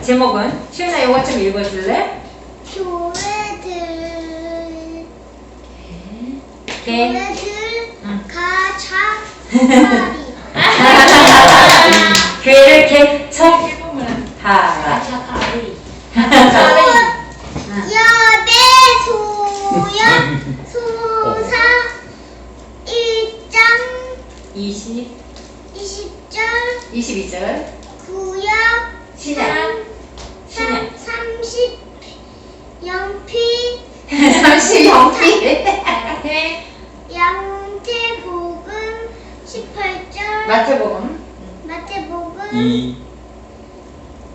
제목은 시은아 이거 좀 읽어줄래? 교회들 가자 교회를 개척하라. 여대 소영 소사 1장 20절 22절 구약 신약 30 영피 30영피 양태복음 18절 마태복음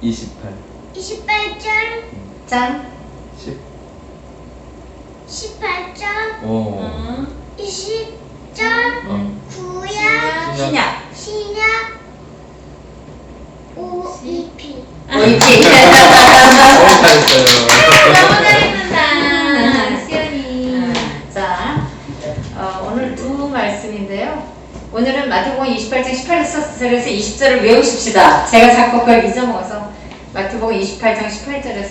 28절 짠 18절 오. 20절 구약 신약 신약 OEP OEP 잘했어요. 너무 잘했다. 시연이. 자, 오늘 두 말씀인데요. 오늘은 마태복음 28장 18절에서 20절을 외우십시다. 제가 자꾸 그걸 잊어먹어서 마태복음 28장 18절에서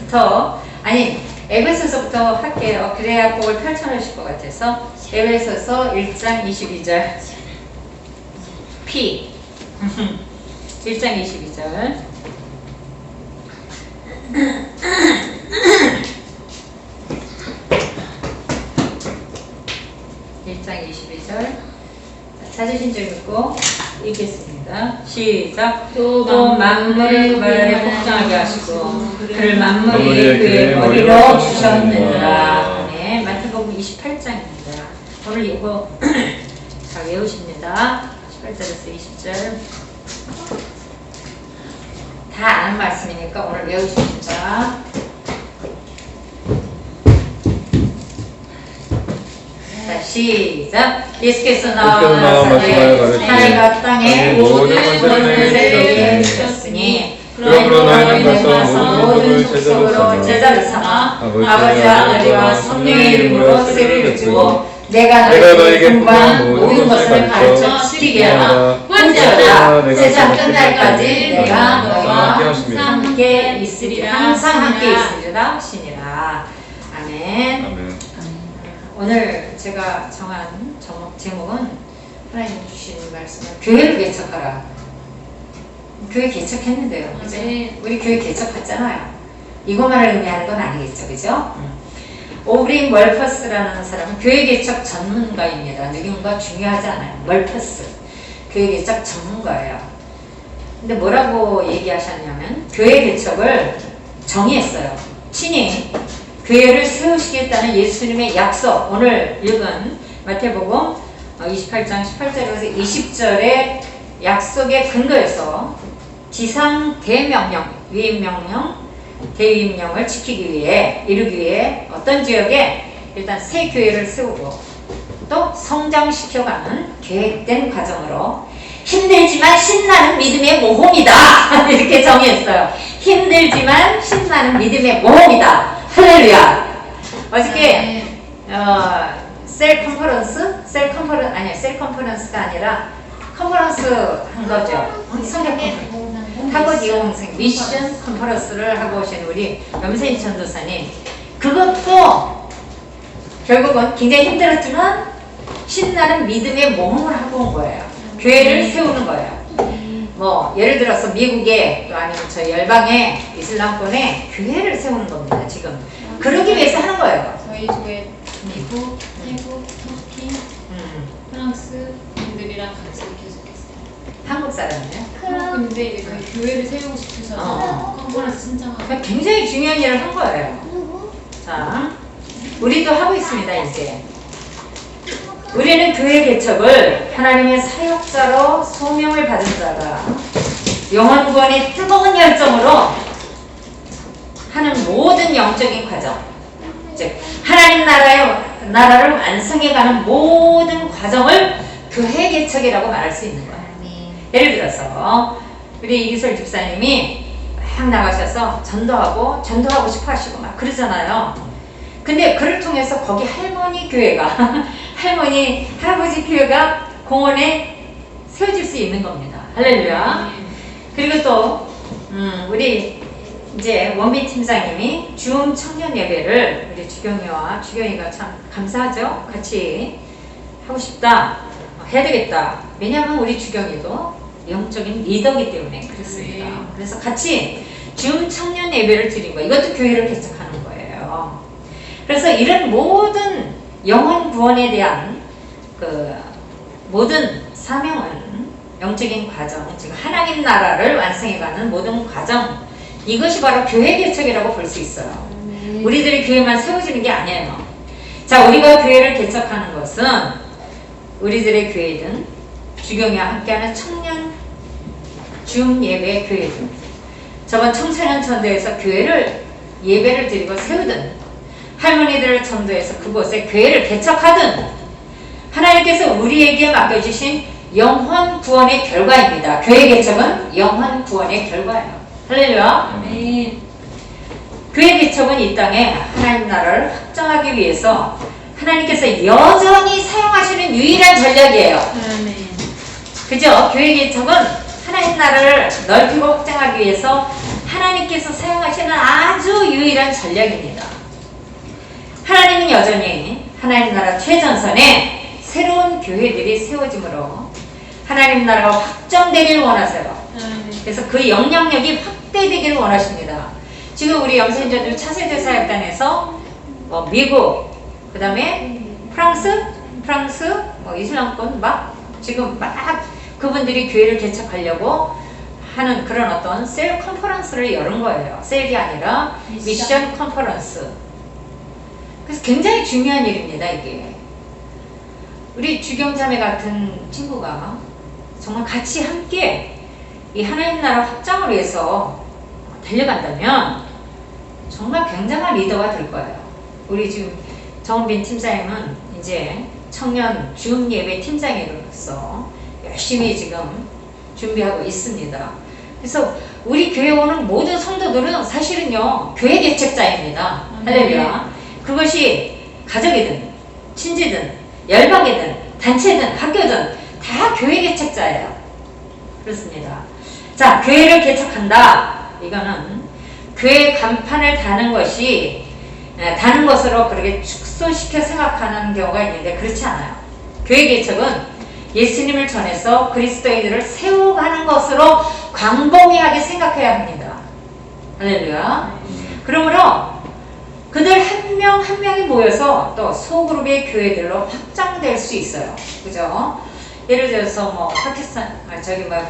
20절부터 아니 에베소서부터 할게요. 그래야 복을 펼쳐놓으실 것 같아서 에베소서 1장 22절 P 1장 22절 1장 22절 찾으신 줄 믿고 읽겠습니다. 시작. 또 만물을 그 발에 복종하게 하시고 그를 만물이 그의 머리로 주셨느니라. 네, 마태복음 28장입니다. 오늘 이거 잘 외우십니다. 18절에서 20절 다 아는 말씀이니까 오늘 외우십시다. 자, 시작. 예수께서 나와 가라사대 하늘과 땅의 모든 권능을 내게 주셨으니 그러므로 너희는 가서 모든 족속으로 제자를 삼아 아버지와 아들과 성령의 이름으로 세례를 주고 내가 너희에게 분부한 모든 것을 가르쳐 지키게 하라. 혼자라 세상 끝날까지 내가 너희와 함께 있으리라. 항상 함께 있으리라 하시니라. 아멘. 아멘. 오늘 제가 정한 제목은 하나님 주신 말씀은 교회를 개척하라. 교회 개척했는데요. 그죠? 네. 우리 교회 개척했잖아요. 이것만을 의미하는 건 아니겠죠. 그죠? 오브린 멀퍼스라는 사람은 교회 개척 전문가입니다. 누군가 중요하지 않아요. 멀퍼스. 교회 개척 전문가예요. 근데 뭐라고 얘기하셨냐면 교회 개척을 정의했어요. 친히 교회를 세우시겠다는 예수님의 약속, 오늘 읽은 마태복음 28장 18절에서 20절의 약속의 근거에서 지상 대명령, 위임명령, 대위임령을 지키기 위해, 이루기 위해 어떤 지역에 일단 새 교회를 세우고 또 성장시켜가는 계획된 과정으로 힘들지만 신나는 믿음의 모험이다. 이렇게 정의했어요. 힘들지만 신나는 믿음의 모험이다. 할렐루야. 어저께 셀 컨퍼런스가 아니라 컨퍼런스 한 거죠. 성경 컨퍼런스. 한국 이용생 미션 컨퍼런스를 하고 오신 우리 염세인 전도사님. 그것도 결국은 굉장히 힘들었지만 신나는 믿음의 모험을 하고 온 거예요. 교회를 세우는 거예요. 뭐 예를 들어서 미국에 또 아니면 저희 열방에 이슬람권에 교회를 세우는 겁니다. 지금 그러기 위해서 하는 거예요. 저희 교회 미국, 태국, 터키, 프랑스 분들이랑 같이 계속했어요. 한국 사람이요. 근데 이제 저희 교회를 세우고 싶으셔서 컨퍼런스 신청하고 그러니까 굉장히 중요한 일을 한 거예요. 자, 우리도 하고 있습니다. 이제 우리는 교회 개척을 하나님의 사역자로 소명을 받은 자가 영혼 구원의 뜨거운 열정으로 하는 모든 영적인 과정, 즉 하나님 나라를 완성해가는 모든 과정을 교회 개척이라고 말할 수 있는 거예요. 예를 들어서 우리 이기솔 집사님이 막 나가셔서 전도하고 싶어 하시고 막 그러잖아요. 근데 그를 통해서 거기 할머니 교회가 할아버지 교회가 공원에 세워질 수 있는 겁니다. 할렐루야. 그리고 또 우리 이제 원빈 팀장님이 줌 청년 예배를 우리 주경이와 주경이가 참 감사하죠. 같이 하고 싶다. 해야 되겠다. 왜냐하면 우리 주경이도 영적인 리더이기 때문에 그렇습니다. 네. 그래서 같이 줌 청년 예배를 드린 거예요. 이것도 교회를 개척하는 거예요. 그래서 이런 모든 영혼 구원에 대한 그 모든 사명은 영적인 과정, 즉 하나님 나라를 완성해가는 모든 과정, 이것이 바로 교회 개척이라고 볼 수 있어요. 우리들이 교회만 세워지는 게 아니에요. 자, 우리가 교회를 개척하는 것은 우리들의 교회든 주경이와 함께하는 청년 줌 예배 교회든 저번 청소년 전도에서 교회를 예배를 드리고 세우든 할머니들을 전도해서 그곳에 교회를 개척하든 하나님께서 우리에게 맡겨주신 영혼 구원의 결과입니다. 교회 개척은 영혼 구원의 결과예요. 할렐루야. 아멘. 교회 개척은 이 땅에 하나님 나라를 확장하기 위해서 하나님께서 여전히 사용하시는 유일한 전략이에요. 아멘. 그죠? 교회 개척은 하나님 나라를 넓히고 확장하기 위해서 하나님께서 사용하시는 아주 유일한 전략입니다. 하나님은 여전히 하나님 나라 최전선에 새로운 교회들이 세워지므로 하나님 나라가 확정되길 원하세요. 아멘. 그래서 그 영향력이 확대되기를 원하십니다. 지금 우리 염세인전도 차세대 사역단에서 미국, 그 다음에 프랑스, 이슬람권 지금 그분들이 교회를 개척하려고 하는 그런 어떤 셀 컨퍼런스를 여는 거예요. 셀이 아니라 미션 컨퍼런스. 그래서 굉장히 중요한 일입니다, 이게. 우리 주경자매 같은 친구가 정말 같이 함께 이 하나님 나라 확장을 위해서 달려간다면 정말 굉장한 리더가 될 거예요. 우리 지금 정은빈 팀장님은 이제 청년 줌 예배 팀장으로서 열심히 지금 준비하고 있습니다. 그래서 우리 교회 오는 모든 성도들은 사실은요, 교회 개척자입니다. 할렐루야. 그것이 가족이든 친지든 열방이든 단체든 학교든 다 교회 개척자예요. 그렇습니다. 자, 교회를 개척한다. 이거는 교회 간판을 다는 것으로 그렇게 축소시켜 생각하는 경우가 있는데 그렇지 않아요. 교회 개척은 예수님을 전해서 그리스도인들을 세워가는 것으로 광범위하게 생각해야 합니다. 할렐루야. 그러므로 그들 한 명 한 명이 모여서 또 소그룹의 교회들로 확장될 수 있어요. 그죠? 예를 들어서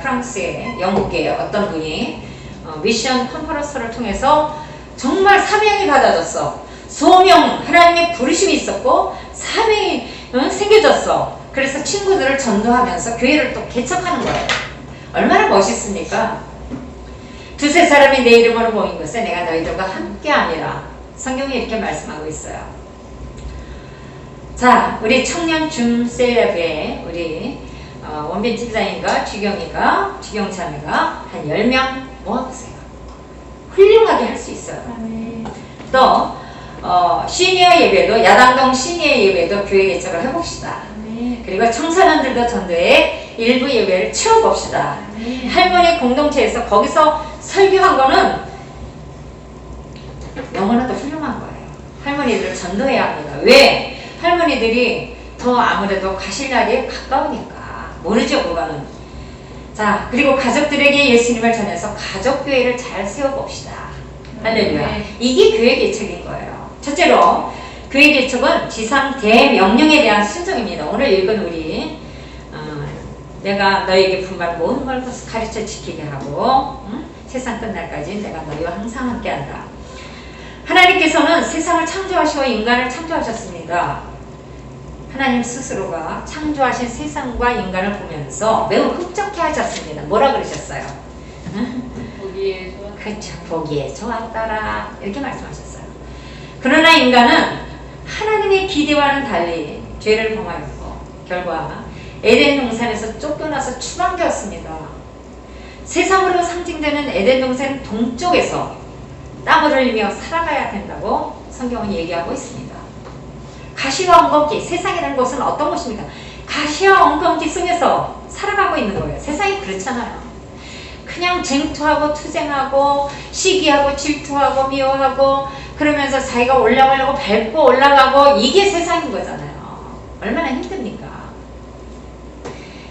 프랑스의 영국의 어떤 분이 미션 컨퍼런스를 통해서 정말 사명이 받아졌어. 소명, 하나님의 부르심이 있었고 사명이 생겨졌어. 그래서 친구들을 전도하면서 교회를 또 개척하는 거예요. 얼마나 멋있습니까? 두세 사람이 내 이름으로 모인 것에 내가 너희들과 함께 아니라. 성경이 이렇게 말씀하고 있어요. 자, 우리 청년 줌셀럽에 우리 원빈 팀장님과 주경자매가 한 10명 모아보세요. 훌륭하게 할 수 있어요. 또 시니어 예배도, 야당동 시니어 예배도 교회 개척을 해봅시다. 그리고 청소년들도 전도에 일부 예배를 채워봅시다. 할머니 공동체에서 거기서 설교한 거는 영어는 더 훌륭한 거예요. 할머니들을 전도해야 합니다. 왜? 할머니들이 더 아무래도 가실 날이 가까우니까. 모르죠, 그거는. 자, 그리고 가족들에게 예수님을 전해서 가족교회를 잘 세워봅시다. 할렐루야. 이게 교회 개척인 거예요. 첫째로, 교회 개척은 지상 대명령에 대한 순종입니다. 오늘 읽은 우리 내가 너에게 분발 모든 걸 가르쳐 지키게 하고 세상 끝날까지 내가 너희와 항상 함께한다. 하나님께서는 세상을 창조하시고 인간을 창조하셨습니다. 하나님 스스로가 창조하신 세상과 인간을 보면서 매우 흡족해 하셨습니다. 뭐라 그러셨어요? 보기에 좋았다. 그렇죠. 보기에 좋았더라. 이렇게 말씀하셨어요. 그러나 인간은 하나님의 기대와는 달리 죄를 범하였고 결과 에덴 동산에서 쫓겨나서 추방되었습니다. 세상으로 상징되는 에덴 동산 동쪽에서 땀을 흘리며 살아가야 된다고 성경은 얘기하고 있습니다. 가시와 엉겅퀴, 세상이라는 것은 어떤 것입니까? 가시와 엉겅퀴 속에서 살아가고 있는 거예요. 세상이 그렇잖아요. 그냥 쟁투하고 투쟁하고 시기하고 질투하고 미워하고 그러면서 자기가 올라가려고 밟고 올라가고 이게 세상인 거잖아요. 얼마나 힘듭니까?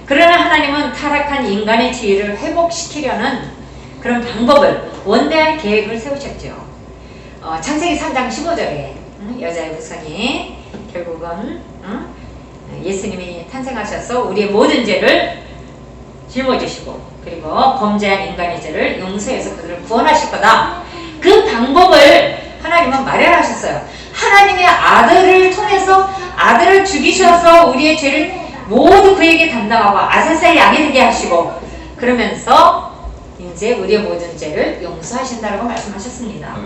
그러나 하나님은 타락한 인간의 지위를 회복시키려는 그런 방법을 원대한 계획을 세우셨죠. 창세기 3장 15절에 여자의 후손이 결국은 예수님이 탄생하셔서 우리의 모든 죄를 짊어지시고 그리고 범죄한 인간의 죄를 용서해서 그들을 구원하실 거다. 그 방법을 하나님은 마련하셨어요. 하나님의 아들을 통해서 아들을 죽이셔서 우리의 죄를 모두 그에게 담당하고 아사셀 양이 되게 하시고 그러면서 이제 우리의 모든 죄를 용서하신다고 말씀하셨습니다.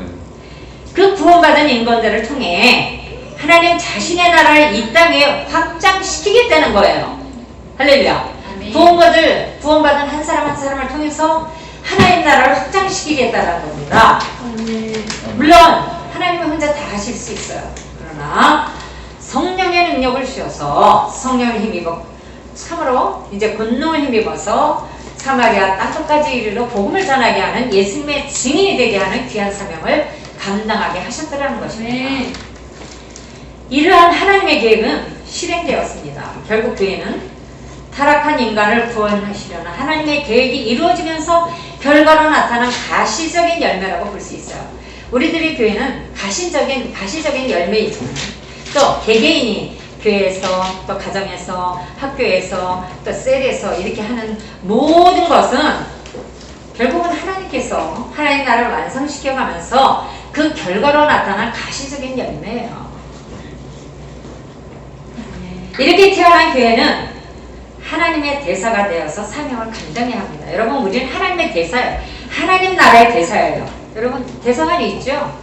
그 구원받은 인간들을 통해 하나님 자신의 나라를 이 땅에 확장시키겠다는 거예요. 할렐루야. 구원받은 한 사람 한 사람을 통해서 하나님 나라를 확장시키겠다는 겁니다. 물론 하나님은 혼자 다 하실 수 있어요. 그러나 성령의 능력을 주셔서 성령을 힘입어 참으로 이제 권능을 힘입어서 사마리아 땅끝까지 이르러 복음을 전하게 하는 예수님의 증인이 되게 하는 귀한 사명을 감당하게 하셨더라는 것입니다. 이러한 하나님의 계획은 실행되었습니다. 결국 교회는 타락한 인간을 구원하시려는 하나님의 계획이 이루어지면서 결과로 나타난 가시적인 열매라고 볼 수 있어요. 우리들의 교회는 가시적인 열매이지만 또 개개인이 교회에서 또 가정에서 학교에서 또 셀에서 이렇게 하는 모든 것은 결국은 하나님께서 하나님 나라를 완성시켜 가면서 그 결과로 나타난 가시적인 열매예요. 이렇게 태어난 교회는 하나님의 대사가 되어서 사명을 감당해야 합니다. 여러분 우리는 하나님의 대사예요. 하나님 나라의 대사예요. 여러분 대사관이 있죠?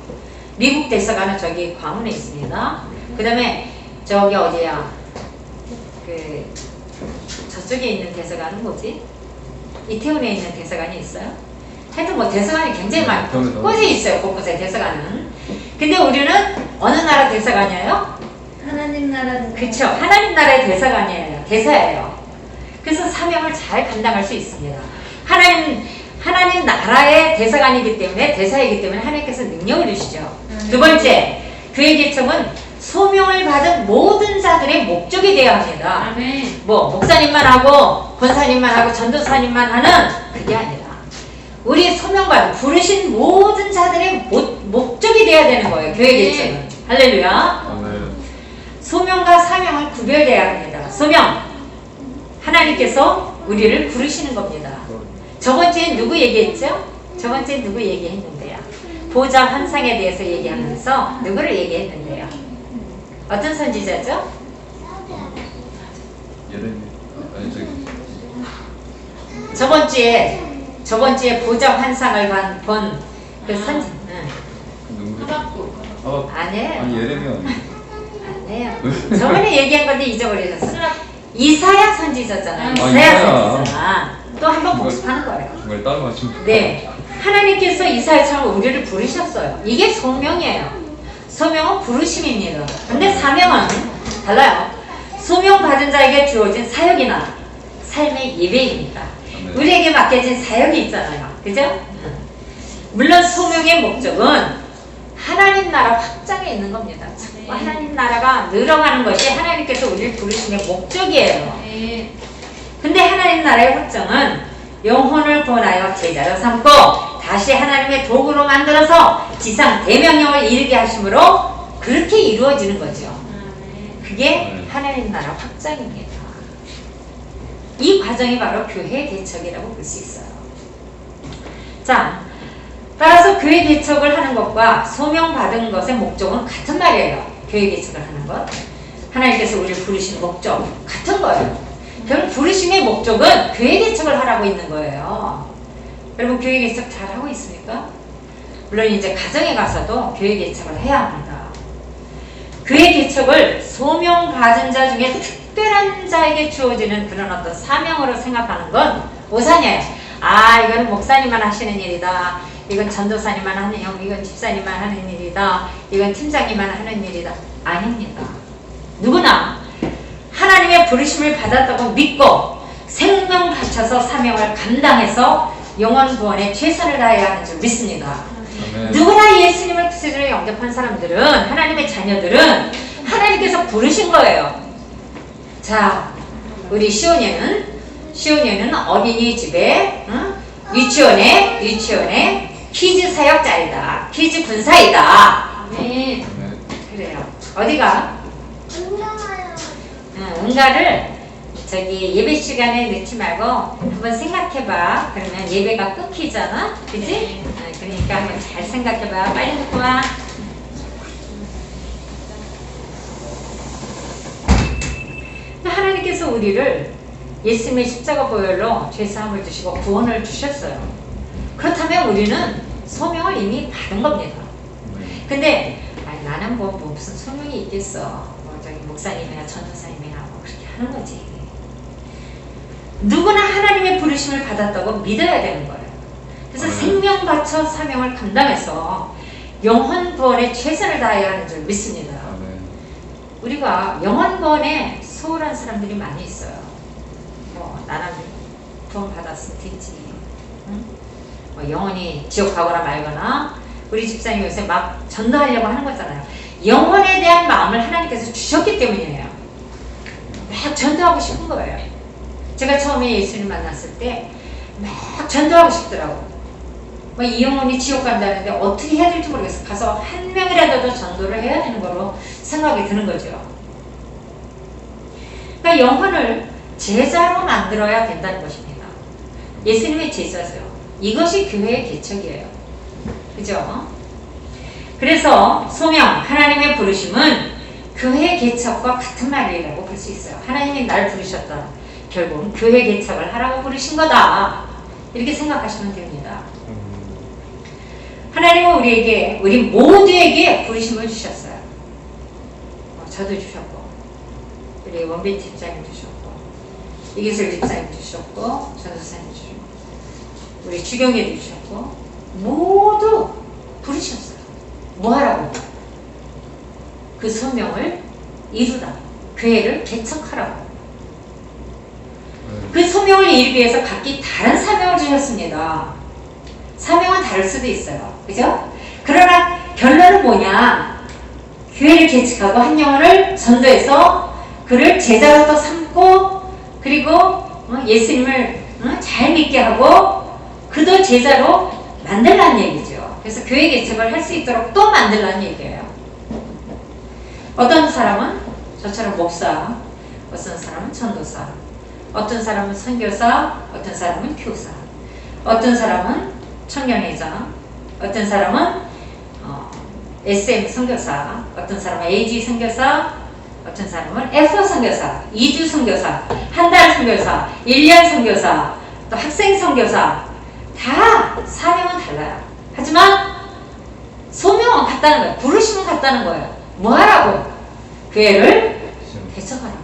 미국 대사관은 저기 광운에 있습니다. 그 다음에 저기 어디야 저쪽에 있는 대사관은 뭐지? 이태원에 있는 대사관이 있어요. 하여튼 뭐 대사관이 굉장히 많이 곳에 있어요. 곳곳에 대사관은. 근데 우리는 어느 나라 대사관이에요? 하나님 나라. 그렇죠. 하나님 나라의 대사관이에요. 대사예요. 그래서 사명을 잘 감당할 수 있습니다. 하나님 나라의 대사관이기 때문에 대사이기 때문에 하나님께서 능력을 주시죠. 두 번째, 그의 계청은 소명을 받은 모든 자들의 목적이 되어야 합니다. 아멘. 뭐 목사님만 하고 권사님만 하고 전도사님만 하는 그게 아니라 우리 소명받은 부르신 모든 자들의 목적이 되어야 되는 거예요. 교회 계청은. 할렐루야. 소명과 사명은 구별되어야 합니다. 소명, 하나님께서 우리를 부르시는 겁니다. 저번 주에 누구 얘기했죠? 저번 주에 누구 얘기했는데요? 보좌 환상에 대해서 얘기하면서 누구를 얘기했는데요? 어떤 선지자죠? 저번 주에 보좌 환상을 본 그 선지. 하박국. 아니에요. 아니 예레미야. 아니에요. 저번에 얘기한 건데 잊어버리셨어요. 이사야 선지자잖아요. 아, 이사야 이사야. 선지자. 또 한 번 복습하는 거예요. 정말 따라가시면. 네, 하나님께서 이사야처럼 우리를 부르셨어요. 이게 소명이에요. 소명은 부르심입니다. 근데 사명은 달라요. 소명 받은 자에게 주어진 사역이나 삶의 예배입니다. 우리에게 맡겨진 사역이 있잖아요. 그죠? 물론 소명의 목적은 하나님 나라 확장에 있는 겁니다. 자꾸 하나님 나라가 늘어가는 것이 하나님께서 우리를 부르심의 목적이에요. 근데 하나님 나라의 확장은 영혼을 구원하여 제자로 삼고 다시 하나님의 도구로 만들어서 지상 대명령을 이루게 하심으로 그렇게 이루어지는 거죠. 그게 하나님 나라 확장입니다. 이 과정이 바로 교회 개척이라고 볼 수 있어요. 자, 따라서 교회 개척을 하는 것과 소명받은 것의 목적은 같은 말이에요. 교회 개척을 하는 것. 하나님께서 우리를 부르신 목적 같은 거예요. 결국 부르심의 목적은 교회 개척을 하라고 있는 거예요. 여러분 교회 개척 잘 하고 있습니까? 물론 이제 가정에 가서도 교회 개척을 해야 합니다. 교회 개척을 소명받은 자 중에 특별한 자에게 주어지는 그런 어떤 사명으로 생각하는 건 오산이에요. 아, 이건 목사님만 하시는 일이다. 이건 전도사님만 하는 일, 이건 집사님만 하는 일이다. 이건 팀장님만 하는 일이다. 아닙니다. 누구나 하나님의 부르심을 받았다고 믿고 생명 바쳐서 사명을 감당해서 영원 구원에 최선을 다해야 하는 줄 믿습니다. 아멘. 누구나 예수님을 구세주로 영접한 사람들은, 하나님의 자녀들은 하나님께서 부르신 거예요. 자, 우리 시온이는 어린이집에, 유치원에 키즈 사역자이다. 키즈 군사이다. 아멘. 아멘. 그래요. 어디가? 운동하러. 응가를 저기 예배 시간에 넣지 말고 한번 생각해봐. 그러면 예배가 끊기잖아. 그지? 그러니까 한번 잘 생각해봐. 빨리 놓고 와. 하나님께서 우리를 예수님의 십자가 보혈로 죄사함을 주시고 구원을 주셨어요. 그렇다면 우리는 소명을 이미 받은 겁니다. 근데 아니, 나는 뭐 무슨 소명이 있겠어. 뭐 저기 목사님이나 전도사님이나 뭐 그렇게 하는 거지. 누구나 하나님의 부르심을 받았다고 믿어야 되는 거예요. 그래서 생명 바쳐 사명을 감당해서 영혼 구원에 최선을 다해야 하는 줄 믿습니다. 아멘. 우리가 영혼 구원에 소홀한 사람들이 많이 있어요. 뭐 나는 구원 받았으면 됐지. 응? 뭐 영혼이 지옥 가거나 말거나. 우리 집사님 요새 막 전도하려고 하는 거잖아요. 영혼에 대한 마음을 하나님께서 주셨기 때문이에요. 막 전도하고 싶은 거예요. 제가 처음에 예수님 만났을 때 막 전도하고 싶더라고. 뭐 이 영혼이 지옥 간다는데 어떻게 해야 될지 모르겠어. 가서 한 명이라도 전도를 해야 되는 거로 생각이 드는 거죠. 그러니까 영혼을 제자로 만들어야 된다는 것입니다. 예수님의 제자죠. 이것이 교회의 개척이에요. 그죠? 그래서 소명, 하나님의 부르심은 교회 개척과 같은 말이라고 볼 수 있어요. 하나님이 날 부르셨다. 결국은 교회 개척을 하라고 부르신 거다. 이렇게 생각하시면 됩니다. 하나님은 우리 모두에게 부르심을 주셨어요. 저도 주셨고, 우리 원빈 집사님 주셨고, 이기슬 집사님 주셨고, 전도사님 주셨고, 우리 주경이도 주셨고, 모두 부르셨어요. 뭐 하라고? 그 소명을 이루라. 교회를 개척하라고. 그 소명을 이루기 위해서 각기 다른 사명을 주셨습니다. 사명은 다를 수도 있어요. 그죠? 그러나 결론은 뭐냐? 교회를 개척하고 한 영혼을 전도해서 그를 제자로 또 삼고, 그리고 예수님을 잘 믿게 하고 그도 제자로 만들라는 얘기죠. 그래서 교회 개척을 할 수 있도록 또 만들라는 얘기예요. 어떤 사람은 저처럼 목사, 어떤 사람은 전도사, 어떤 사람은 선교사, 어떤 사람은 교사, 어떤 사람은 청년회장, 어떤 사람은 SM 선교사, 어떤 사람은 AG 선교사, 어떤 사람은 F 선교사, 2주 선교사, 한 달 선교사, 1년 선교사, 또 학생 선교사, 다 사명은 달라요. 하지만 소명은 같다는 거예요. 부르심은 같다는 거예요. 뭐 하라고? 교회를 개척하라고.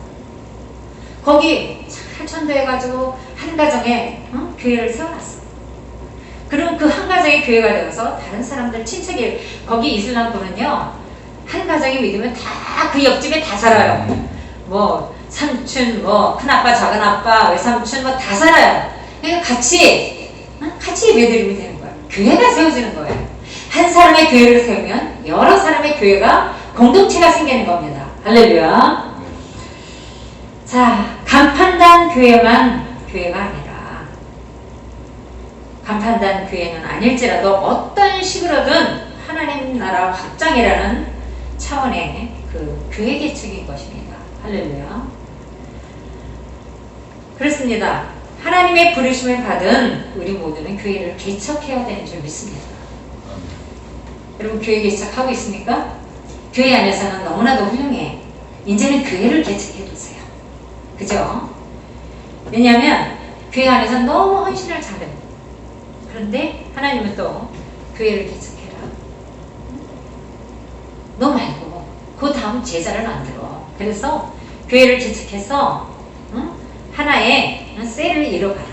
거기 잘 전도해가지고 한 가정에 교회를 세워놨어. 그럼 그 한 가정의 교회가 되어서 다른 사람들 친척이, 거기 이슬람교는요 한 가정이 믿으면 다 그 옆집에 다 살아요. 뭐 삼촌, 뭐 큰아빠, 작은아빠, 외삼촌 뭐 다 살아요. 그러니까 같이 예배드리면 되는 거예요. 교회가 세워지는 거예요. 한 사람의 교회를 세우면 여러 사람의 교회가, 공동체가 생기는 겁니다. 할렐루야. 자, 간판단 교회만 교회가 아니라, 간판단 교회는 아닐지라도 어떤 식으로든 하나님 나라 확장이라는 차원의 그 교회 개척인 것입니다. 할렐루야. 그렇습니다. 하나님의 부르심을 받은 우리 모두는 교회를 개척해야 되는 줄 믿습니다. 여러분 교회 개척하고 있습니까? 교회 안에서는 너무나도 훌륭해. 이제는 교회를 개척해두세요. 그죠? 왜냐하면 교회 안에서 너무 헌신을 잘해. 그런데 하나님은 또 교회를 개척해라. 너 말고 그 다음 제자를 만들어. 그래서 교회를 개척해서 하나의 셀을 이뤄가라.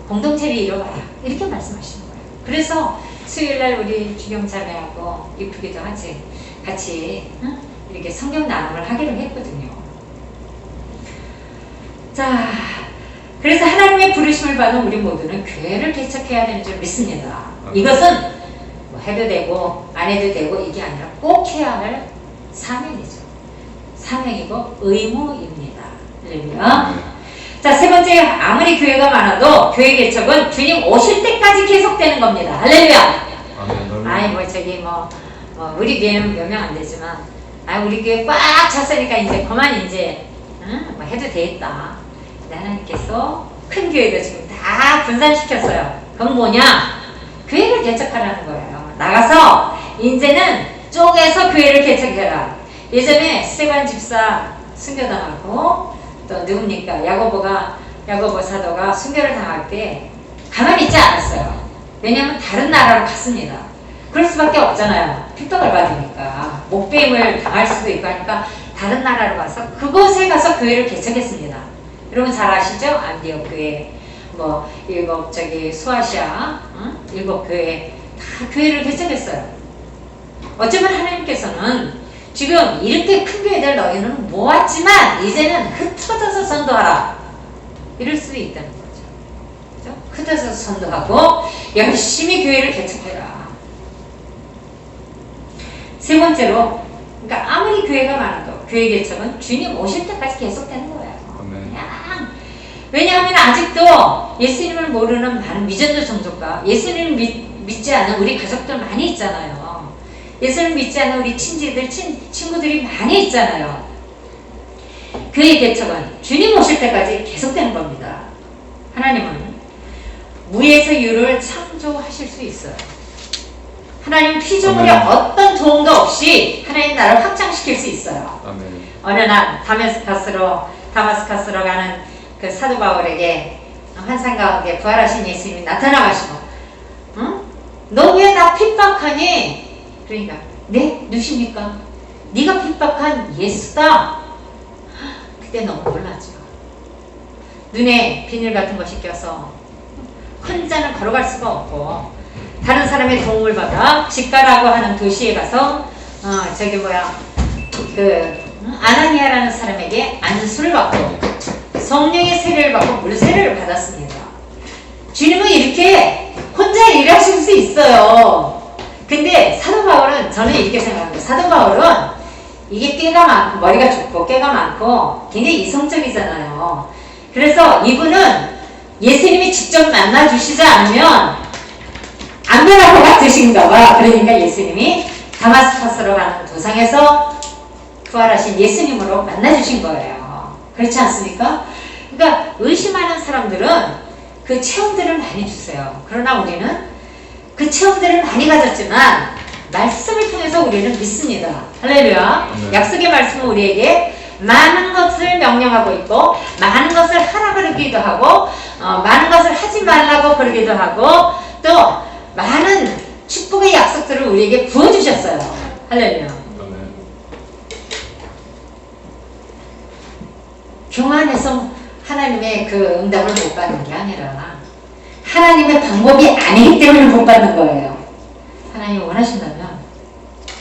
공동체를 이뤄가라. 이렇게 말씀하시는 거예요. 그래서 수요일날 우리 주경자매하고 이쁘기도 하지, 같이 이렇게 성경 나눔을 하기로 했거든요. 자, 그래서 하나님의 부르심을 받은 우리 모두는 교회를 개척해야 되는 줄 믿습니다. 이것은 뭐 해도 되고 안 해도 되고 이게 아니라 꼭 해야 할 사명이죠. 사명이고 의무입니다. 할렐루야. 자, 세 번째, 아무리 교회가 많아도 교회 개척은 주님 오실 때까지 계속되는 겁니다. 할렐루야. 아이 뭐 저기 뭐 우리 교회는 몇 명 안 되지만 우리 교회 꽉 찼으니까 이제 그만 이제 뭐 해도 되겠다. 하나님께서 큰 교회도 지금 다 분산시켰어요. 그건 뭐냐? 교회를 개척하라는 거예요. 나가서 이제는 쪼개서 교회를 개척해라. 예전에 스테반 집사 순교당하고 또 누굽니까? 야고보 사도가 순교를 당할 때 가만히 있지 않았어요. 왜냐하면 다른 나라로 갔습니다. 그럴 수밖에 없잖아요. 핍박을 받으니까 목배임을 당할 수도 있고 하니까 다른 나라로 가서 그곳에 가서 교회를 개척했습니다. 여러분 잘 아시죠? 안디옥 교회, 뭐 일곱 소아시아 일곱 교회 다 교회를 개척했어요. 어쩌면 하나님께서는 지금 이렇게 큰 교회들 너희는 모았지만 이제는 흩어져서 선도하라 이럴 수도 있다는 거죠. 그죠? 흩어져서 선도하고 열심히 교회를 개척해라. 세 번째로, 그러니까 아무리 교회가 많아도 교회 개척은 주님 오실 때까지 계속되는 거예요. 그냥 왜냐하면 아직도 예수님을 모르는 많은 미전도 종족과 예수님을 믿지 않는 우리 가족들 많이 있잖아요. 예수님을 믿지 않는 우리 친구들이 많이 있잖아요. 교회 개척은 주님 오실 때까지 계속되는 겁니다. 하나님은 무에서 유를 창조하실 수 있어요. 하나님 피조물의 어떤 도움도 없이 하나님 나라를 확장시킬 수 있어요. 아멘. 어느 날 다마스커스로 가는 그 사도 바울에게 환상 가운데 부활하신 예수님이 나타나가시고, 응? 너 왜 나 핍박하니? 그러니까 네? 누십니까? 네가 핍박한 예수다. 그때 너무 놀라죠. 눈에 비닐 같은 것이 껴서 혼자는 걸어갈 수가 없고 다른 사람의 도움을 받아 직가라고 하는 도시에 가서 아나니아라는 사람에게 안수를 받고 성령의 세례를 받고 물세례를 받았습니다. 주님은 이렇게 혼자 일하실 수 있어요. 근데 사도 바울은 저는 이렇게 생각합니다. 사도 바울은 이게 꾀가 많고 머리가 좋고 꾀가 많고 굉장히 이성적이잖아요. 그래서 이분은 예수님이 직접 만나 주시지 않으면 안 변할 것 같으신가 봐. 그러니까 예수님이 다마스커스로 가는 도상에서 부활하신 예수님으로 만나주신 거예요. 그렇지 않습니까? 그러니까 의심하는 사람들은 그 체험들을 많이 주세요. 그러나 우리는 그 체험들을 많이 가졌지만 말씀을 통해서 우리는 믿습니다. 할렐루야. 약속의 말씀은 우리에게 많은 것을 명령하고 있고 많은 것을 하라 그러기도 하고 많은 것을 하지 말라고 그러기도 하고 또 많은 축복의 약속들을 우리에게 부어주셨어요. 할렐루야. 교만해서 하나님의 그 응답을 못 받는 게 아니라 하나님의 방법이 아니기 때문에 못 받는 거예요. 하나님이 원하신다면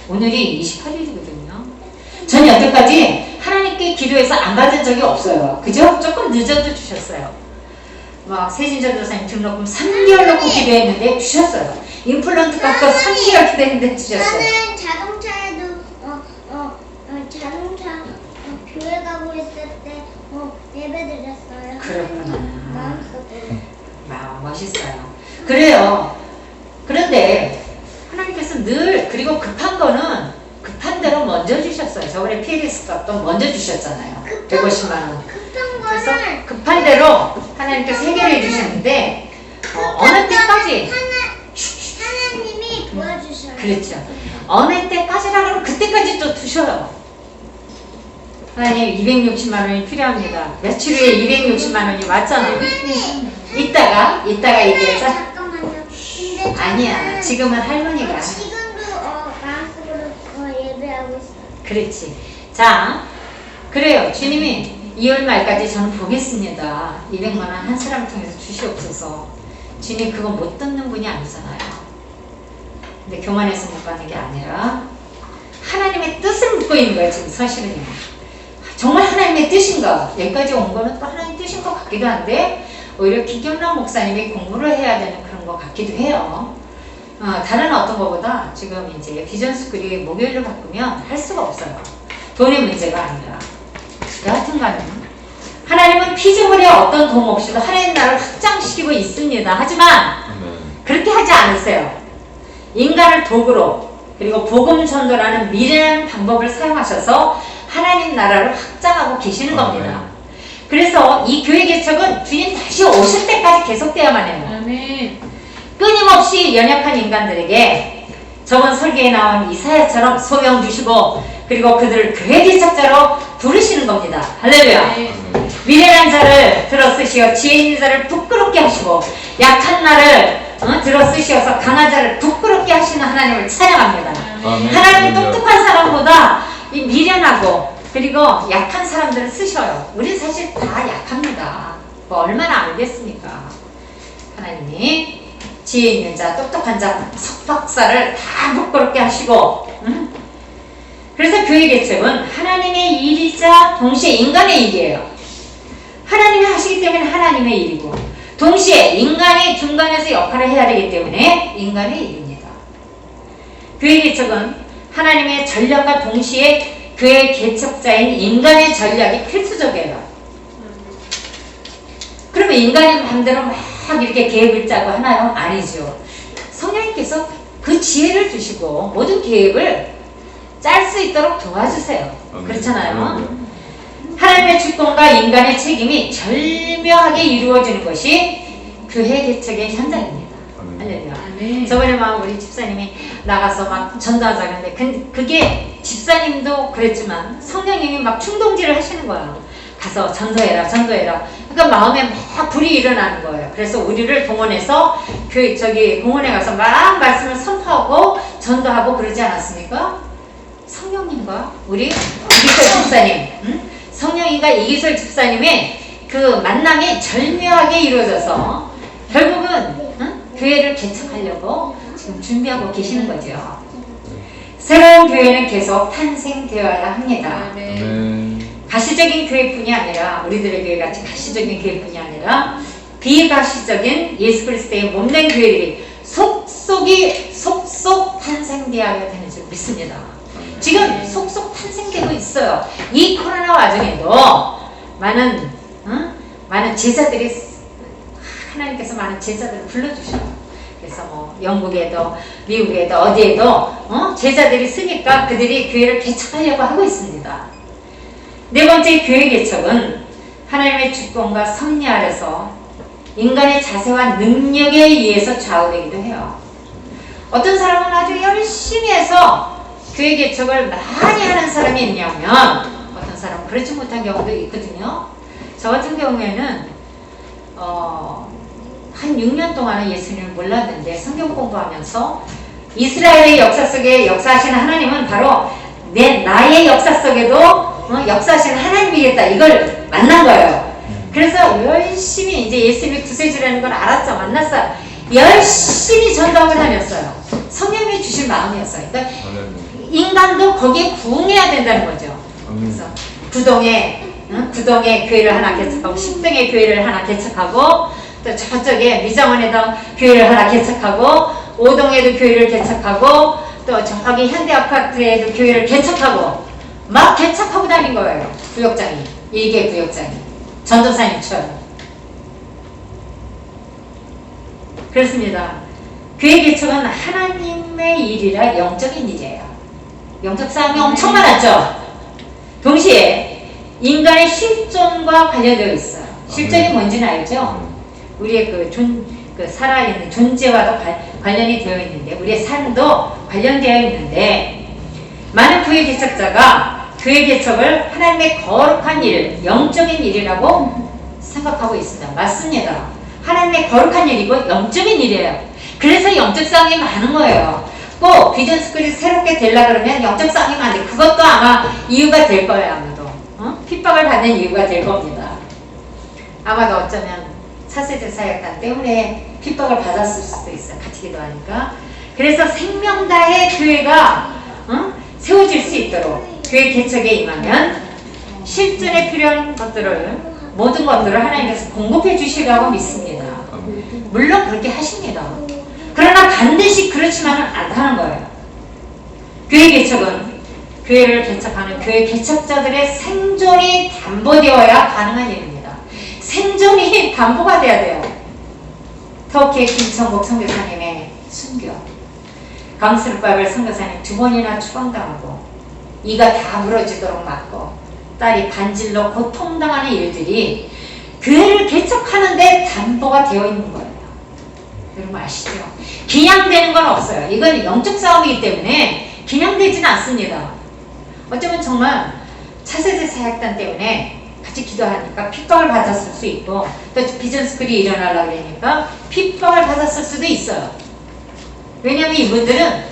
오늘이 28일이거든요. 전 여태까지 하나님께 기도해서 안 받은 적이 없어요. 그죠? 조금 늦어도 주셨어요. 막 세진전도사님 등록금 3개월 놓고 기도했는데 주셨어요. 임플란트 갖고 3개월 기도했는데 주셨어요. 저는 자동차에도 자동차 교회 가고 있을 때 예배 드렸어요. 그렇구나. 마음속으로. 멋있어요. 그래요. 그런데 하나님께서 늘 그리고 급한 거는 급한 대로 먼저 주셨어요. 저번에 PLS 값도 먼저 주셨잖아요. 150만 원. 급한 그래서 거는 급한 대로 하나님께서 해결해 주셨는데 어느 때까지 하나님이 도와주셔요. 그렇죠. 어느 때까지라 그러면 그때까지 또 두셔요. 하나님 260만 원이 필요합니다. 며칠 후에 260만 원이 왔잖아요. 이따가 얘기해서 잠깐만요. 근데 아니야. 지금은 할머니가 지금도 마음속으로 예배하고 있어요. 그렇지. 자, 그래요. 주님이 2월 말까지 저는 보겠습니다. 200만 원 한 사람 통해서 주시옵소서. 주님 그거 못 듣는 분이 아니잖아요. 근데 교만해서 못 받는 게 아니라 하나님의 뜻을 묻고 있는 거예요. 지금 사실은요. 정말 하나님의 뜻인가? 여기까지 온 거는 또 하나님의 뜻인 것 같기도 한데 오히려 김경란 목사님이 공부를 해야 되는 그런 것 같기도 해요. 다른 어떤 것보다 지금 이제 비전스쿨이 목요일로 바꾸면 할 수가 없어요. 돈의 문제가 아니라. 여하튼간에 하나님은 피조물의 어떤 도움 없이도 하나님 나라를 확장시키고 있습니다. 하지만 그렇게 하지 않으세요. 인간을 도구로 그리고 복음 전도라는 미련한 방법을 사용하셔서 하나님 나라를 확장하고 계시는 겁니다. 그래서 이 교회 개척은 주님 다시 오실 때까지 계속되어야만 해요. 아멘. 끊임없이 연약한 인간들에게 저번 설계에 나온 이사야처럼 소명 주시고 그리고 그들을 교회 개척자로 부르시는 겁니다. 할렐루야. 미련한 자를 들어 쓰시어 지혜 있는 자를 부끄럽게 하시고 약한 나를 들어 쓰시어서 강한 자를 부끄럽게 하시는 하나님을 찬양합니다. 하나님은 똑똑한 사람보다 이 미련하고 그리고 약한 사람들을 쓰셔요. 우리는 사실 다 약합니다. 뭐 얼마나 알겠습니까? 하나님이 지혜 있는 자, 똑똑한 자, 석박사를 다 부끄럽게 하시고 그래서 교회 개척은 하나님의 일이자 동시에 인간의 일이에요. 하나님이 하시기 때문에 하나님의 일이고 동시에 인간이 중간에서 역할을 해야 되기 때문에 인간의 일입니다. 교회 개척은 하나님의 전략과 동시에 교회 개척자인 인간의 전략이 필수적이에요. 그러면 인간이 마음대로 막 이렇게 계획을 짜고 하나요? 아니죠. 성령님께서 그 지혜를 주시고 모든 계획을 짤 수 있도록 도와주세요. 그렇잖아요. 하나님의 주권과 인간의 책임이 절묘하게 이루어지는 것이 교회 개척의 현장입니다. 할렐루야. 저번에 막 우리 집사님이 나가서 막 전도하자는데 그게 집사님도 그랬지만 성령님이 막 충동질을 하시는 거예요. 가서 전도해라. 그러니까 마음에 막 불이 일어나는 거예요. 그래서 우리를 동원해서 공원에 가서 막 말씀을 선포하고 전도하고 그러지 않았습니까? 성령님과 우리 이기설 집사님, 성령님과 이기설 집사님의 그 만남이 절묘하게 이루어져서 결국은 교회를 개척하려고 지금 준비하고 계시는 거죠. 새로운 교회는 계속 탄생되어야 합니다. 가시적인 교회뿐이 아니라 우리들의 교회 같이 가시적인 교회뿐이 아니라 비가시적인 예수 그리스도의 몸된 교회들이 속속 탄생되어야 되는 줄 믿습니다. 지금 속속 탄생되고 있어요. 이 코로나 와중에도 많은 제자들이 하나님께서 많은 제자들을 불러주셔요. 그래서 뭐 영국에도 미국에도 어디에도 제자들이 쓰니까 그들이 교회를 개척하려고 하고 있습니다. 네 번째 교회 개척은 하나님의 주권과 섭리 아래서 인간의 자세와 능력에 의해서 좌우되기도 해요. 어떤 사람은 아주 열심히 해서 교회 개척을 많이 하는 사람이 있냐면 어떤 사람은 그렇지 못한 경우도 있거든요. 저 같은 경우에는 한 6년 동안은 예수님을 몰랐는데 성경 공부하면서 이스라엘의 역사 속에 역사하시는 하나님은 바로 나의 역사 속에도 역사하시는 하나님이겠다 이걸 만난 거예요. 그래서 열심히 이제 예수님이 구세주라는 걸 알았죠. 만났어요. 열심히 전도하고 다녔어요. 성령이 주신 마음이었어요. 그러니까 인간도 거기에 부응해야 된다는 거죠. 그래서 구동에 교회를 하나 개척하고 신등의 교회를 하나 개척하고 또 저쪽에 미정원에도 교회를 하나 개척하고 오동에도 교회를 개척하고 또 저기 현대아파트에도 교회를 개척하고 막 개척하고 다닌 거예요. 구역장이 일개 구역장이 전도사님처럼 그렇습니다. 교회 개척은 하나님의 일이라 영적인 일이에요. 영적 싸움이 엄청 많았죠. 동시에 인간의 실존과 관련되어 있어요. 실존이 뭔지는 알죠? 우리의 그 살아있는 존재와도 관련이 되어 있는데 우리의 삶도 관련되어 있는데 많은 교회 개척자가 교회 개척을 하나님의 거룩한 일, 영적인 일이라고 생각하고 있습니다. 맞습니다. 하나님의 거룩한 일이고 영적인 일이에요. 그래서 영적 싸움이 많은 거예요. 꼭 비전스쿨이 새롭게 되려고 그러면 영적 싸움이 많은데 그것도 아마 이유가 될 거예요. 아마도 핍박을 받는 이유가 될 겁니다. 아마도 어쩌면 차세대 사역단 때문에 핍박을 받았을 수도 있어요. 같이 기도하니까. 그래서 생명 다해 교회가 세워질 수 있도록 교회 개척에 임하면 실전에 필요한 것들을 모든 것들을 하나님께서 공급해 주시리라고 믿습니다. 물론 그렇게 하십니다. 그러나 반드시 그렇지만은 않다는 거예요. 교회 개척은 교회를 개척하는 교회 개척자들의 생존이 담보되어야 가능한 일입니다. 생존이 담보가 돼야 돼요. 터키의 김천국 선교사님의 순교, 강스르바벨 선교사님 2번이나 추방당하고 이가 다 무너지도록 맞고 딸이 반질로 고통당하는 일들이 교회를 개척하는데 담보가 되어 있는 거예요. 여러분 아시죠? 기냥되는 건 없어요. 이건 영적 싸움이기 때문에 기냥되지는 않습니다. 어쩌면 정말 차세대 사역단 때문에 같이 기도하니까 핍박을 받았을 수 있고 또 비전스쿨이 일어나려고 그러니까 핍박을 받았을 수도 있어요. 왜냐하면 이분들은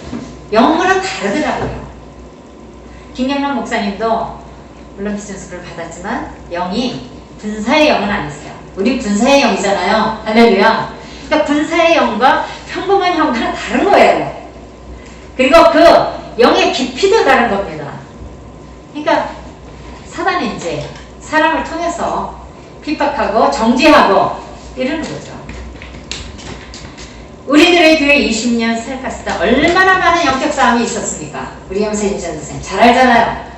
영어는 다르더라고요. 김경남 목사님도 물론 비전스쿨을 받았지만 영이 군사의 영은 아니세요. 우리 군사의 영이잖아요. 할렐루야. 그러니까 군사의 영과 평범한 영과는 다른 거예요. 그리고 그 영의 깊이도 다른 겁니다. 그러니까 사단이 이제 사람을 통해서 핍박하고 정죄하고 이러는 거죠. 우리들의 교회 20년 사역했을 때 얼마나 많은 영적 싸움이 있었습니까? 우리 염세진 전도사님 잘 알잖아요.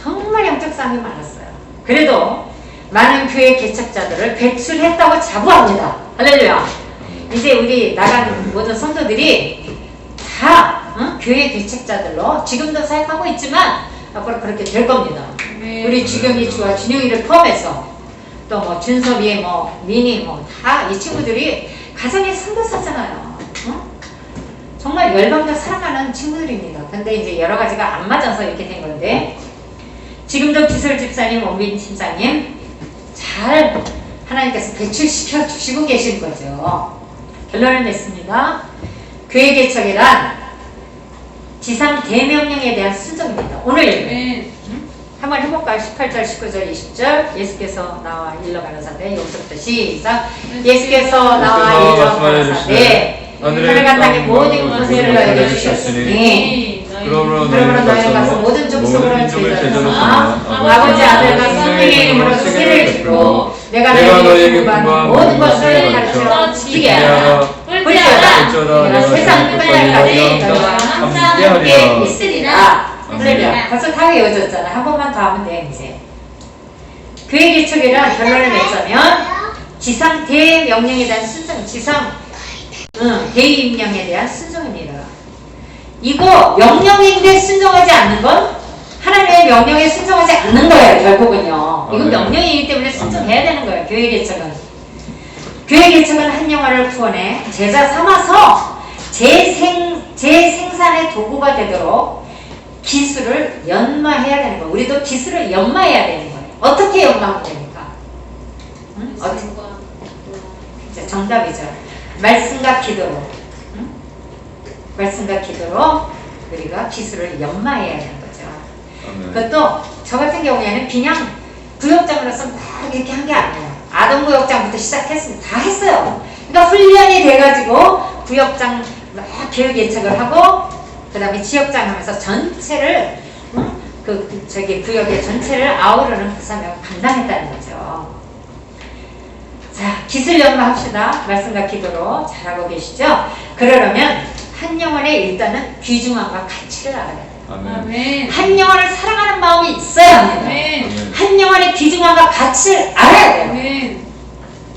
정말 영적 싸움이 많았어요. 그래도 많은 교회 개척자들을 배출했다고 자부합니다. 할렐루야. 이제 우리 나간 모든 성도들이 다 교회 개척자들로 지금도 사역하고 있지만 앞으로 그렇게 될 겁니다. 우리 주경이 주와 준영이를 포함해서 또 뭐 준섭이 뭐 미니 뭐 다 이 친구들이 가정의 선교사잖아요. 정말 열방적 사랑하는 친구들입니다. 근데 이제 여러 가지가 안 맞아서 이렇게 된 건데 지금도 기설 집사님, 원빈 팀장님 잘 하나님께서 배출시켜 주시고 계신 거죠. 결론을 냈습니다. 교회 개척이란 지상 대명령에 대한 순종입니다. 오늘 한번 해볼까요? 18절, 19절, 20절 예수께서 나와 일러 가라사대 여기서부터 시작. 예수께서 나와 일러 가라사대 하늘과 땅의 모든 것을 너에게 주셨으니 그러므로 너희는 가서 모든 족속으로 제자로서 아버지 아들과 성령의 이름으로 세례를 주고 내가 너희에게 공부한 모든 것을 가르쳐 지키게 하라. 그리하라 내가 세상 끝날까지 너희와 항상 함께 있으리라. 할렐루야. 벌써 다 외워졌잖아. 한 번만 더 하면 돼 이제. 교회 개척이란 결론을 맺자면 지상 대명령에 대한 순종, 지상 대임령에 대한 순종입니다. 이거 명령인데 순종하지 않는 건 하나님의 명령에 순종하지 않는 거예요. 결국은요. 이건 명령이기 때문에 순종해야 되는 거예요. 교회 개척은. 교회 개척은 한 영혼을 구원해 제자 삼아서 재생산의 도구가 되도록 기술을 연마해야 되는 거예요. 우리도 기술을 연마해야 되는 거예요. 어떻게 연마하면 됩니까? 어떻게? 정답이죠. 말씀과 기도로. 말씀과 기도로 우리가 기술을 연마해야 되는 거죠. 그것도 저 같은 경우에는 그냥 구역장으로서 막 이렇게 한 게 아니에요. 아동구역장부터 시작했습니다. 다 했어요. 그러니까 훈련이 돼가지고 구역장 막 교육 예측을 하고 그 다음에 지역장 하면서 전체를 구역의 전체를 아우르는 그 사명을 감당했다는 거죠. 자, 기술 연마합시다. 말씀과 기도로 잘하고 계시죠? 그러려면 한 영혼의 일단은 귀중함과 가치를 알아야 돼요. 아멘. 한 영혼을 사랑하는 마음이 있어야 합니다. 아멘. 한 영혼의 귀중함과 가치를 알아야 돼요. 아멘.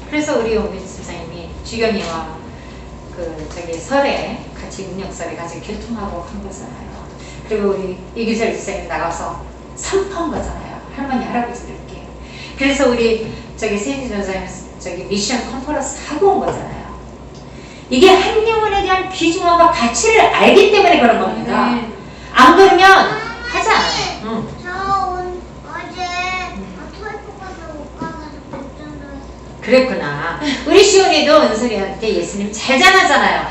그래서 우리 오민 집사님이 주경이와 설에 같이 운영설에 같이 교통하고 한 거잖아요. 그리고 우리 이규철 집사님 나가서 선포한 거잖아요. 할머니 할아버지들께. 그래서 우리 세인지 전사님 미션 컨퍼런스 하고 온 거잖아요. 이게 한 영혼에 대한 귀중함과 가치를 알기 때문에 그런 겁니다. 안 그러면 하지 않아요. 저 어제 토익 가서 못 가서 걱정도 했어요. 그랬구나. 우리 시온이도 은솔이한테 예수님 잘 전하잖아요.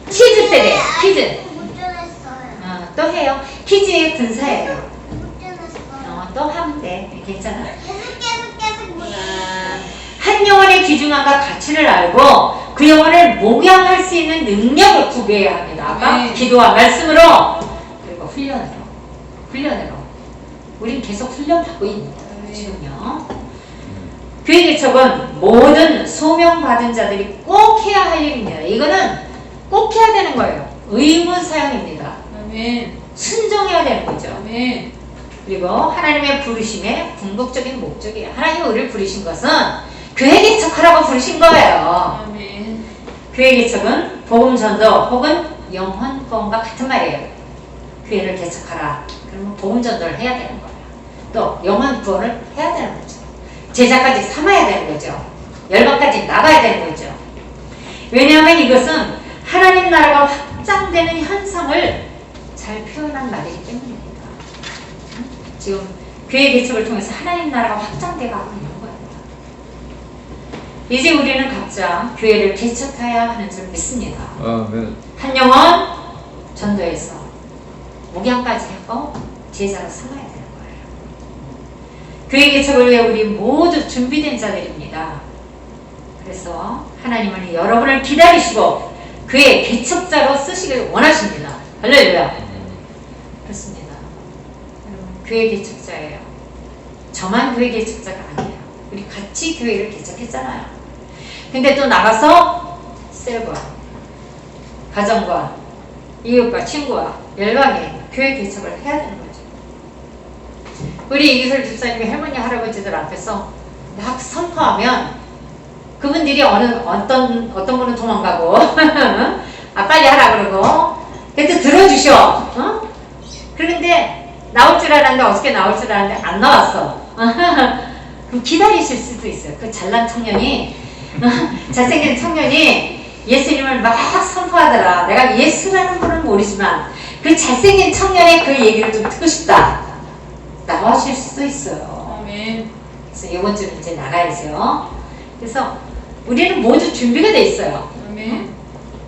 퀴즈 때래. 퀴즈. 못 전했어요. 또 해요. 퀴즈의 군사예요. 못 전했어요. 또 하면 돼. 괜찮아. 계속 못 한 영혼의 귀중함과 가치를 알고 그 영혼을 목양할 수 있는 능력을 구비해야 합니다. 아까 기도와 말씀으로 그리고 훈련으로 우린 계속 훈련하고 있는 거예요. 지금요. 교회 개척은 모든 소명받은 자들이 꼭 해야 할 일입니다. 이거는 꼭 해야 되는 거예요. 의무사항입니다. 아멘. 순종해야 되는 거죠. 아멘. 그리고 하나님의 부르심의 궁극적인 목적이에요. 하나님이 우리를 부르신 것은 교회 개척하라고 부르신 거예요. 아멘. 교회 개척은 복음 전도 혹은 영혼 구원과 같은 말이에요. 교회를 개척하라. 그러면 복음 전도를 해야 되는 거예요. 또 영혼 구원을 해야 되는 거죠. 제자까지 삼아야 되는 거죠. 열방까지 나가야 되는 거죠. 왜냐하면 이것은 하나님 나라가 확장되는 현상을 잘 표현한 말이기 때문입니다. 지금 교회 개척을 통해서 하나님 나라가 확장되어 가고 있는 거예요. 이제 우리는 각자 교회를 개척해야 하는 줄 믿습니다. 아멘. 한 영혼 전도해서 목양까지 하고 제자로 삼아야 되는 거예요. 교회 개척을 위해 우리 모두 준비된 자들입니다. 그래서 하나님은 여러분을 기다리시고 그의 개척자로 쓰시길 원하십니다. 할렐루야. 그렇습니다. 여러분, 교회 개척자예요. 저만 교회 개척자가 아니에요. 우리 같이 교회를 개척했잖아요. 근데 또 나가서 셀과 가정과 이웃과 친구와 열방에 교회 개척을 해야 되는 거죠. 우리 이기설 집사님이 할머니 할아버지들 앞에서 막 선포하면 그분들이 어떤 분은 도망가고 아 빨리 하라 그러고 그래도 들어주셔. 어? 그런데 나올 줄 알았는데 어저께 나올 줄 알았는데 안 나왔어. 그럼 기다리실 수도 있어요. 그 잘난 청년이 잘생긴 청년이 예수님을 막 선포하더라. 내가 예수라는 분은 모르지만 그 잘생긴 청년의 그 얘기를 좀 듣고 싶다. 나와실 수도 있어요. 아멘. 그래서 이번 주는 이제 나가야죠. 그래서 우리는 모두 준비가 돼 있어요. 아멘.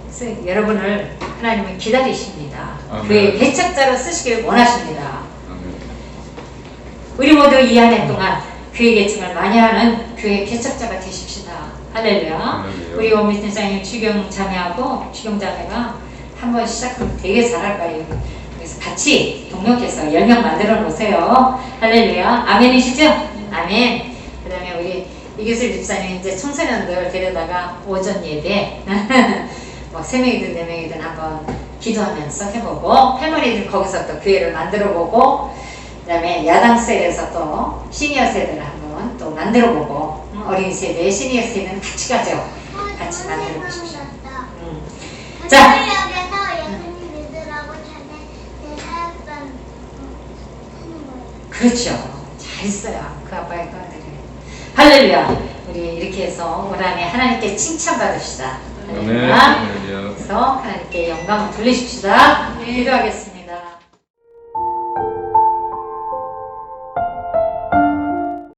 그래서 여러분을 하나님은 기다리십니다. 아멘. 교회 개척자로 쓰시길 원하십니다. 아멘. 우리 모두 이 한 해 동안 교회 개척을 많이 하는 교회 개척자가 되십시다. 할렐루야. 할렐루야. 우리 오미트장님 추경자매하고 추경자매가 한번 시작하면 되게 잘할 거예요. 그래서 같이 동력해서 10명 만들어 놓으세요. 할렐루야. 아멘이시죠? 아멘. 그 다음에 우리 이기슬 집사님 이제 청소년들 데려다가 오전 예배 뭐 3명이든 4명이든 한번 기도하면서 해보고 할머니들 거기서 또 교회를 만들어보고 그 다음에 야당 셀에서 또 시니어 세대를 한번 또 만들어보고 어린 세대, 시니어 세대는 같이 가죠. 같이 만들어 보십시오. 자. 전도역에서 예수님 믿으라고 대사였던 하는 거예요. 그렇죠. 잘했어요. 그 아빠의 아들이. 할렐루야. 우리 이렇게 해서 올 한해 하나님께 칭찬받읍시다. 아멘. 할렐루야. 할렐루야. 그래서 하나님께 영광을 돌리십시다. 기도하겠습니다.